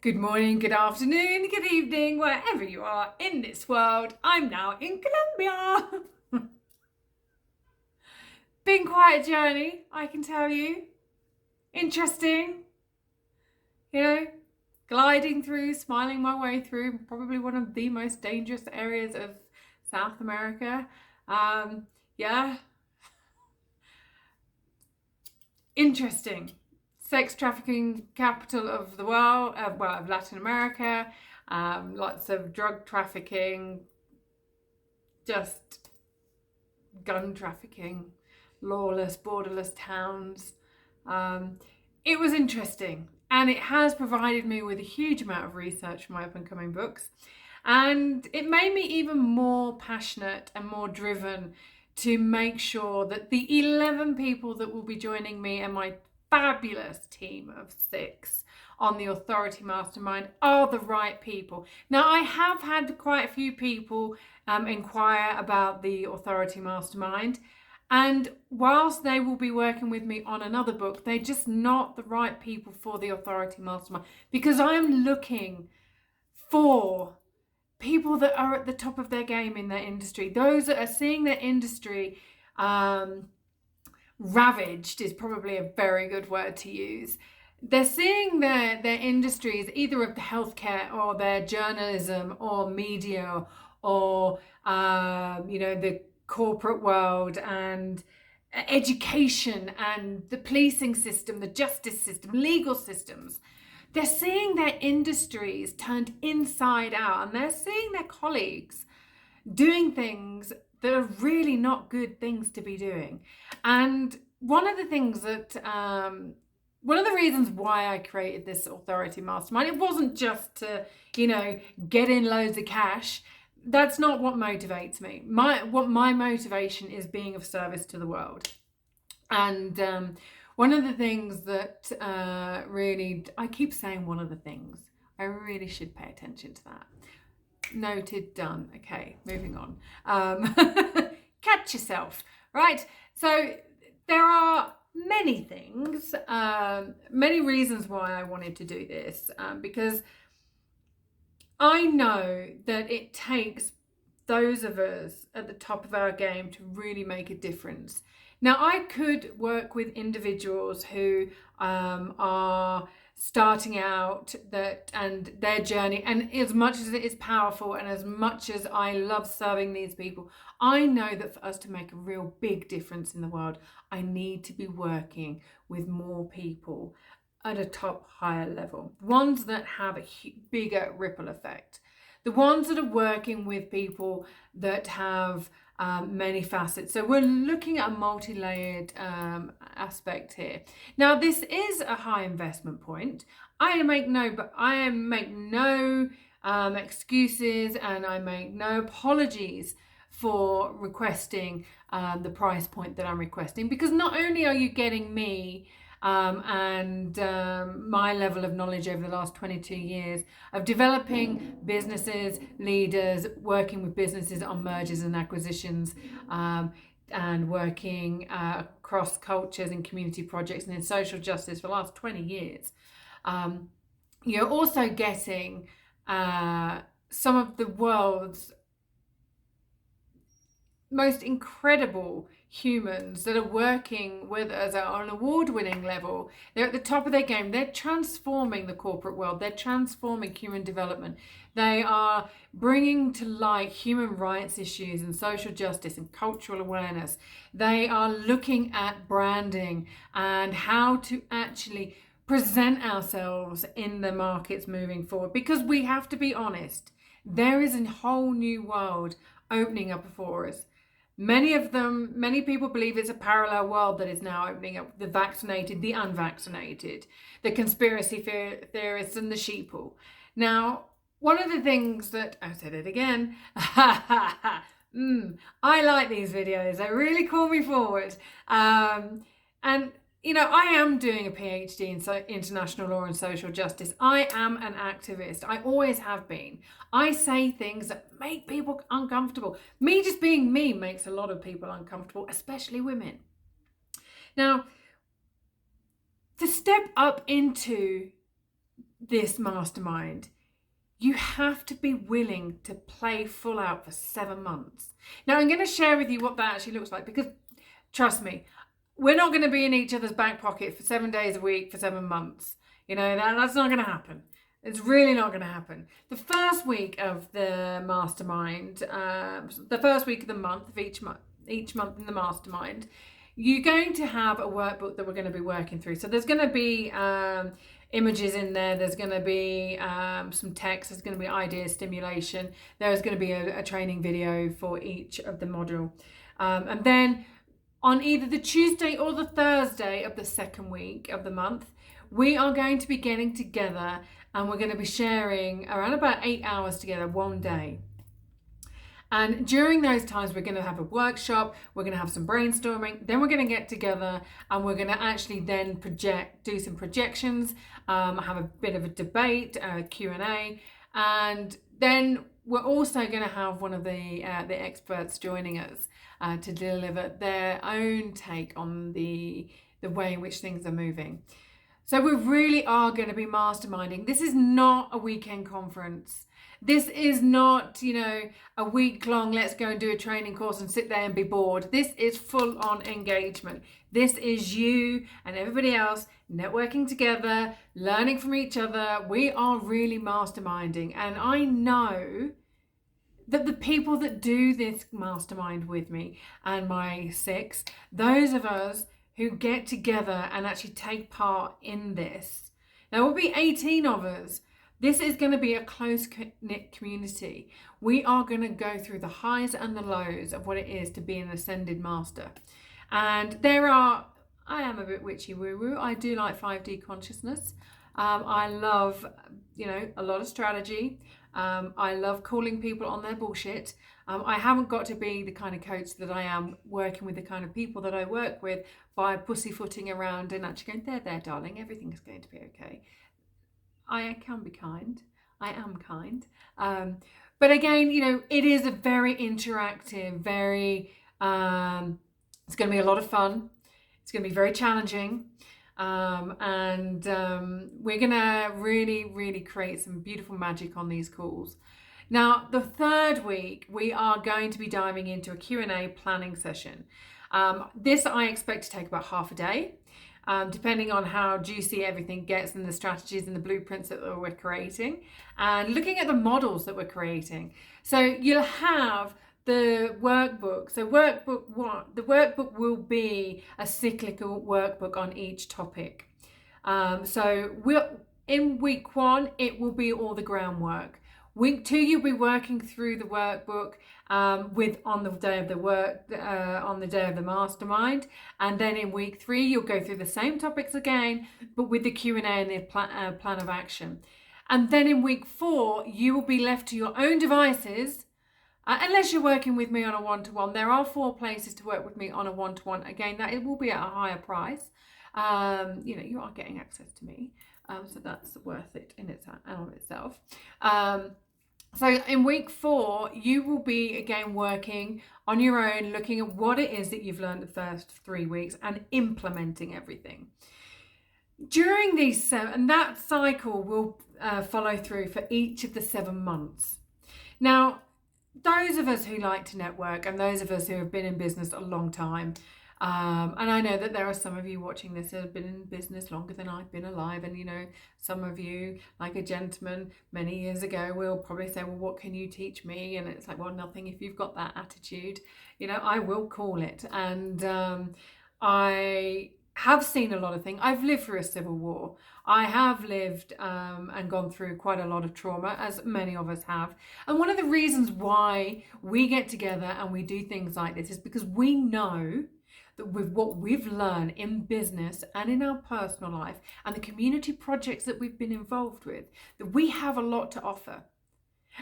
Good morning, good afternoon, good evening, wherever you are in this world. I'm now in Colombia. Been quite a journey, I can tell you. Interesting, gliding through, smiling my way through probably one of the most dangerous areas of South America. Yeah, interesting. Sex trafficking capital of the world, of Latin America. Lots of drug trafficking, just gun trafficking, lawless, borderless towns. It was interesting, and it has provided me with a huge amount of research for my up and coming books. And it made me even more passionate and more driven to make sure that the 11 people that will be joining me and my fabulous team of 6 on the Authority Mastermind are the right people. Now, I have had quite a few people inquire about the Authority Mastermind, and whilst they will be working with me on another book, they're just not the right people for the Authority Mastermind, because I am looking for people that are at the top of their game in their industry. Those that are seeing their industry ravaged is probably a very good word to use. They're seeing their industries, either of the healthcare or their journalism or media or the corporate world and education and the policing system, the justice system, legal systems. They're seeing their industries turned inside out, and they're seeing their colleagues doing things that are really not good things to be doing. And one of the reasons why I created this Authority Mastermind, it wasn't just to, get in loads of cash. That's not what motivates me. My motivation is being of service to the world. And one of the things that I keep saying one of the things, I really should pay attention to that. Noted, done. Okay, moving on. Catch yourself, right? So there are many things, many reasons why I wanted to do this, because I know that it takes those of us at the top of our game to really make a difference. Now, I could work with individuals who are starting out and their journey, and as much as it is powerful and as much as I love serving these people, I know that for us to make a real big difference in the world, I need to be working with more people at a top, higher level, ones that have a bigger ripple effect, the ones that are working with people that have many facets. So we're looking at a multi-layered aspect here. Now, this is a high investment point. I make no excuses, and I make no apologies for requesting the price point that I'm requesting, because not only are you getting me and my level of knowledge over the last 22 years of developing businesses, leaders, working with businesses on mergers and acquisitions, and working across cultures and community projects and in social justice for the last 20 years. You're also getting some of the world's most incredible humans that are working with us at an award-winning level. They're at the top of their game. They're transforming the corporate world. They're transforming human development. They are bringing to light human rights issues and social justice and cultural awareness. They are looking at branding and how to actually present ourselves in the markets moving forward, because we have to be honest, there is a whole new world opening up before us. Many people believe it's a parallel world that is now opening up. The vaccinated, the unvaccinated, the conspiracy theorists and the sheeple. Now, one of the things that, I said it again, I like these videos. They really call me forward. I am doing a PhD in international law and social justice. I am an activist. I always have been. I say things that make people uncomfortable. Me just being me makes a lot of people uncomfortable, especially women. Now, to step up into this mastermind, you have to be willing to play full out for 7 months. Now, I'm going to share with you what that actually looks like, because trust me, we're not going to be in each other's back pocket for 7 days a week for 7 months. You know, that's not going to happen. It's really not going to happen. The first week of the mastermind, the first week of the month of each month in the mastermind, you're going to have a workbook that we're going to be working through. So there's going to be images in there. There's going to be some text. There's going to be idea stimulation. There's going to be a training video for each of the module. And then on either the Tuesday or the Thursday of the second week of the month, we are going to be getting together and we're going to be sharing around about 8 hours together one day. And during those times, we're going to have a workshop, we're going to have some brainstorming, then we're going to get together and we're going to actually then do some projections, have a bit of a debate, Q&A, and then we're also going to have one of the experts joining us to deliver their own take on the way in which things are moving. So we really are going to be masterminding. This is not a weekend conference. This is not, a week long, let's go and do a training course and sit there and be bored. This is full on engagement. This is you and everybody else networking together, learning from each other. We are really masterminding. And I know that the people that do this mastermind with me and my 6, those of us who get together and actually take part in this, there will be 18 of us. This is going to be a close-knit community. We are going to go through the highs and the lows of what it is to be an ascended master. And I am a bit witchy woo-woo. I do like 5D consciousness. I love, a lot of strategy. I love calling people on their bullshit. I haven't got to be the kind of coach that I am working with the kind of people that I work with by pussyfooting around and actually going, there, darling, everything is going to be okay. I can be kind. I am kind. But again, it is a very interactive, it's going to be a lot of fun. It's going to be very challenging. And we're going to really, really create some beautiful magic on these calls. Now, the third week, we are going to be diving into a Q&A planning session. This I expect to take about half a day. Depending on how juicy everything gets and the strategies and the blueprints that we're creating, and looking at the models that we're creating. So you'll have the workbook. So the workbook will be a cyclical workbook on each topic. In week 1, it will be all the groundwork. Week 2, you'll be working through the workbook on the day of the mastermind, and then in week 3 you'll go through the same topics again, but with the Q&A and the plan of action. And then in week 4 you will be left to your own devices, unless you're working with me on a one-to-one. There are 4 places to work with me on a one-to-one. Again, that it will be at a higher price. You are getting access to me, so that's worth it in itself. So in week 4, you will be again working on your own, looking at what it is that you've learned the first 3 weeks and implementing everything. During these and that cycle will follow through for each of the 7 months. Now, those of us who like to network and those of us who have been in business a long time, and I know that there are some of you watching this that have been in business longer than I've been alive. And, some of you, like a gentleman many years ago, will probably say, well, what can you teach me? And it's like, well, nothing if you've got that attitude. I will call it. And I have seen a lot of things. I've lived through a civil war. I have lived and gone through quite a lot of trauma, as many of us have. And one of the reasons why we get together and we do things like this is because we know that with what we've learned in business and in our personal life and the community projects that we've been involved with, that we have a lot to offer.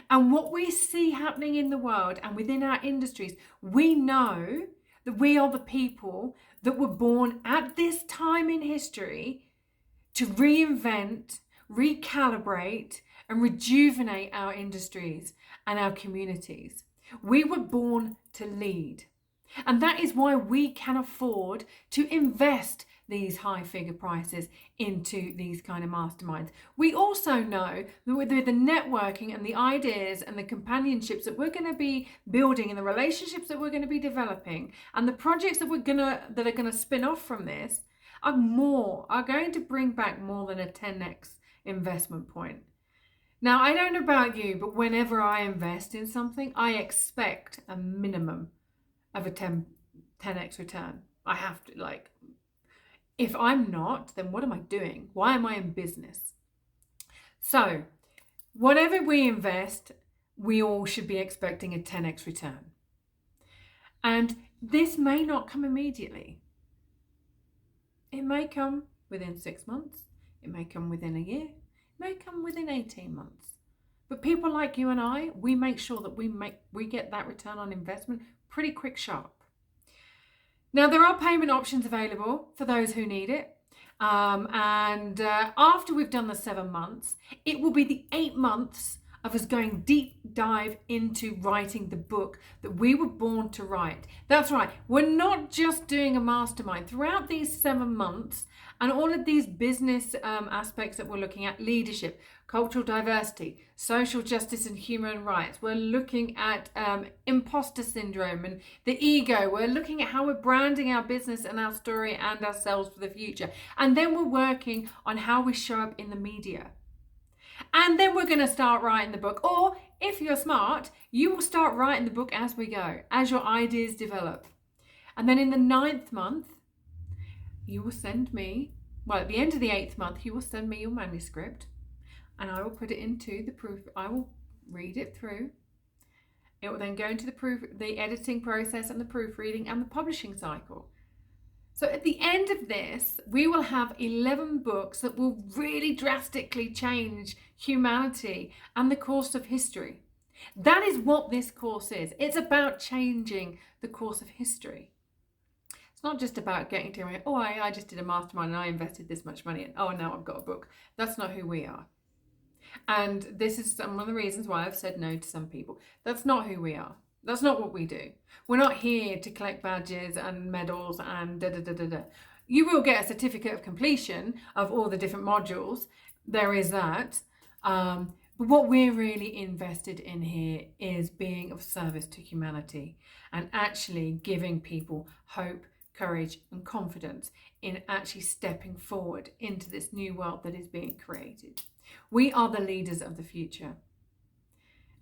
And what we see happening in the world and within our industries, we know that we are the people that were born at this time in history to reinvent, recalibrate, and rejuvenate our industries and our communities. We were born to lead. And that is why we can afford to invest these high figure prices into these kind of masterminds. We also know that with the networking and the ideas and the companionships that we're going to be building and the relationships that we're going to be developing and the projects that are going to spin off from this are going to bring back more than a 10x investment point. Now, I don't know about you, but whenever I invest in something, I expect a minimum of a 10x return. I have to, like, if I'm not, then what am I doing? Why am I in business? So, whatever we invest, we all should be expecting a 10x return. And this may not come immediately. It may come within 6 months. It may come within a year. It may come within 18 months. But people like you and I, we make sure that we get that return on investment pretty quick, sharp. Now, there are payment options available for those who need it. After we've done the 7 months, it will be the 8 months of us going deep dive into writing the book that we were born to write. That's right. We're not just doing a mastermind. Throughout these 7 months and all of these business aspects that we're looking at, leadership, cultural diversity, social justice and human rights. We're looking at imposter syndrome and the ego. We're looking at how we're branding our business and our story and ourselves for the future. And then we're working on how we show up in the media. And then we're going to start writing the book. Or if you're smart, you will start writing the book as we go, as your ideas develop. And then in the 9th month, you will send me, well, at the end of the 8th month, you will send me your manuscript and I will put it into the proof. I will read it through. It will then go into the editing process and the proofreading and the publishing cycle. So at the end of this, we will have 11 books that will really drastically change humanity and the course of history. That is what this course is. It's about changing the course of history. It's not just about getting to, I just did a mastermind and I invested this much money and now I've got a book. That's not who we are. And this is some of the reasons why I've said no to some people. That's not who we are. That's not what we do. We're not here to collect badges and medals and da-da-da-da-da. You will get a certificate of completion of all the different modules. There is that. But what we're really invested in here is being of service to humanity and actually giving people hope, courage and confidence in actually stepping forward into this new world that is being created. We are the leaders of the future.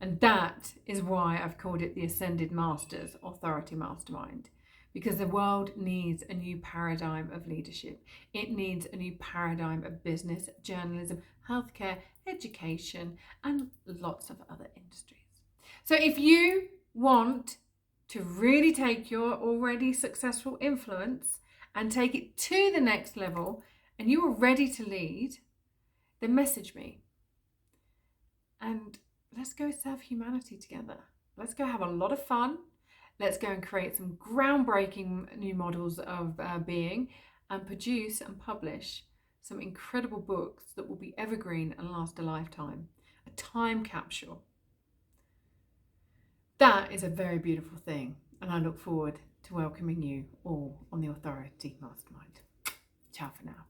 And that is why I've called it the Ascended Masters Authority Mastermind, because the world needs a new paradigm of leadership. It needs a new paradigm of business, journalism, healthcare, education, and lots of other industries. So if you want to really take your already successful influence and take it to the next level, and you are ready to lead, then message me. And let's go serve humanity together. Let's go have a lot of fun. Let's go and create some groundbreaking new models of being and produce and publish some incredible books that will be evergreen and last a lifetime. A time capsule. That is a very beautiful thing. And I look forward to welcoming you all on the Authority Mastermind. Ciao for now.